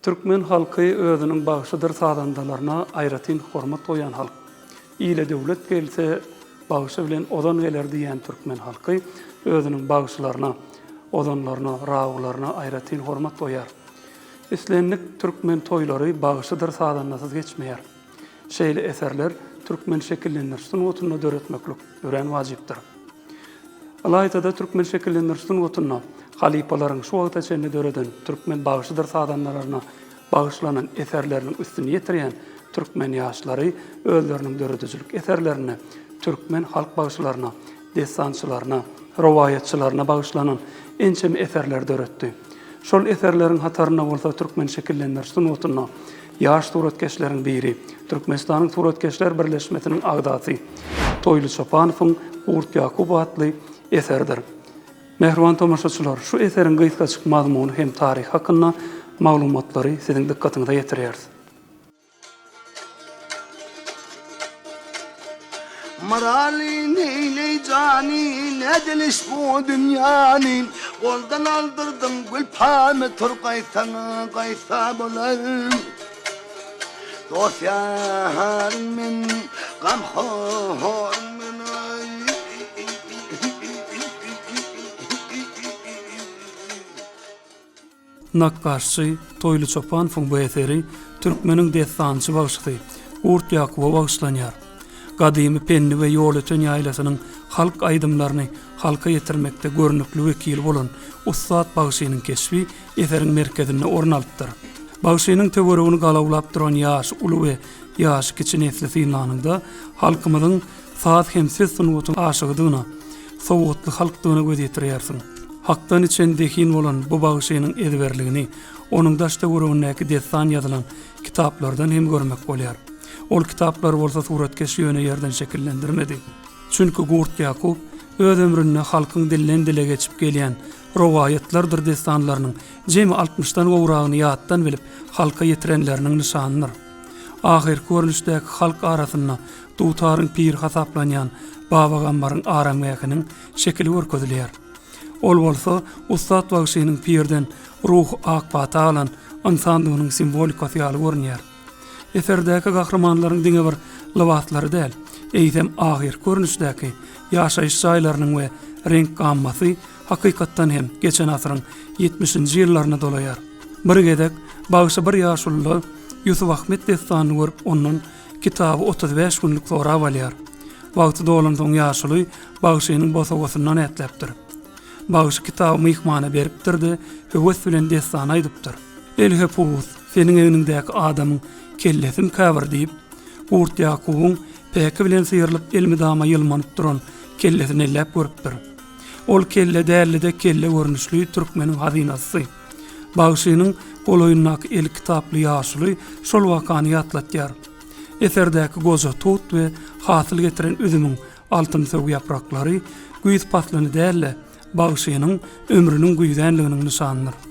Türkmen halky özüniň bagyşydyr sadandalarına aýratyn hormat goýan halk. Ile döwlet gelse bagyşy bilen odan geler diýen türkmen halky özüniň bagyşlaryna, odanlaryna, rawlaryna aýratyn hormat goýar. Islenlik türkmen toýlary bagyşydyr sadandasyz geçmeýär. Şeýle eserler türkmen şekillendirişden otunna döretmeklik ören wajypdyr. Alaytada türkmen şekillendirişden otunna halipalaryň şu wagta çenli döreden türkmen bagyşydyr sadanlaryna bagyşlanan eserleriniň üstüne ýetirýän türkmen ýaşlary özleriniň döredijlik eserlerini türkmen halk bagyşlaryna, destançylaryna, rowaýatçylaryna bagyşlanan ençem eserler döretdi. Şol eserleriň hataryna bolsa türkmen şekillendirişden otunna ýaş suratkeşleriň biri, Türkmenistanyň Suratkeşler Birleşmesiniň agdaty Toýly Çopanowyň Gurt Ýakubowa adly eserdir. Mehriban tomaşaçylar, şu eseriň gysgaçyk mazmuny hem taryh hakynda maglumatlary siziň dikkatiňize ýetirýär. Maralin eyle canin ediliş bu dünyanın goldan aldırdım gül pame turqaytana qaysa bolarım dosyarım men gamhorım men Nakkaşçy Toýly Çopanowyň bu eseri türkmeniň destançy bagyşy Gurt Ýakubowa bagyşlanýar. Gadymy penni we ýol öten ýaýlasynyň halk aýdymlaryny halka ýetirmekde görnükli wekil bolan ustad bagyşynyň keşfi eseriň merkezine ornalypdyr. Bagyşynyň töweregini galawlap duran ýaş uly we ýaş kiçi nesli synanyňda halkymyzyň saat hem ses sunuwatyn aşygydyna, sowatly halkdygyna göz ýetirýärsiň. Hakdan içendekin bolan bu bagyşynyň edberligini, onuň daşda töweregindäki destan ýazylan kitaplardan hem görmek bolýar. Ol kitaplar bolsa suratkeş ýöne ýerden şekillendirmedi. Çünki Gurt Ýakubow öz ömründe halkyň dilinden dile geçip gelýän rowaýatlardyr destanlarynyň jemi 60-dan gowragyny ýatdan bilip halka ýetirenleriniň nişanydyr. Ahir görnüşdäki halk arasynda dutaryň pir hasaplanýan Baba Gambaryň aramgynyň şekili görkezilýär. Ol bolsa ustad bagyşynyň pirden ruh akbata alan insanlygynyň simbolikasy ýaly görnýär. Eserdäki gahramanlaryň diňe bir lawatlary däl, eýsem ahir görnüşdäki ýaşaýyş şaýlarynyň we renk gammasy hakykatdan hem geçen asyryň 70-nji ýyllaryna dolaýar. Bir gedek bagyşy bir ýaşuly Yusuf Ahmet destanyny görüp onuň kitaby 35 günlük sonra alýar. Wagty dolan soň ýaşuly bagyşynyň bosagasyndan ätläpdir. Bagyşy kitaby myhmana beripdirdi we wes bilen destan aýdypdyr. Elhe puz, seniň eňiňdäki adamyň kellesim käbir diýip, Gurt Ýakubowyň päki bilen syýrylyp elmidama ýylmanyp duran kellesini ellep görüpdir. Ol kelle dälide kelle görnüşli türkmeniň hazynasy. Bagyşynyň goloýundaky el kitaply ýaşuly şol wakany ýatlatýar. Eserdäki goza tut we hasyl getiren üzümüň altyn söw ýapraklary güýz paslany dälle bagyşynyň ömrüniň güýdenliginiň nişanydyr.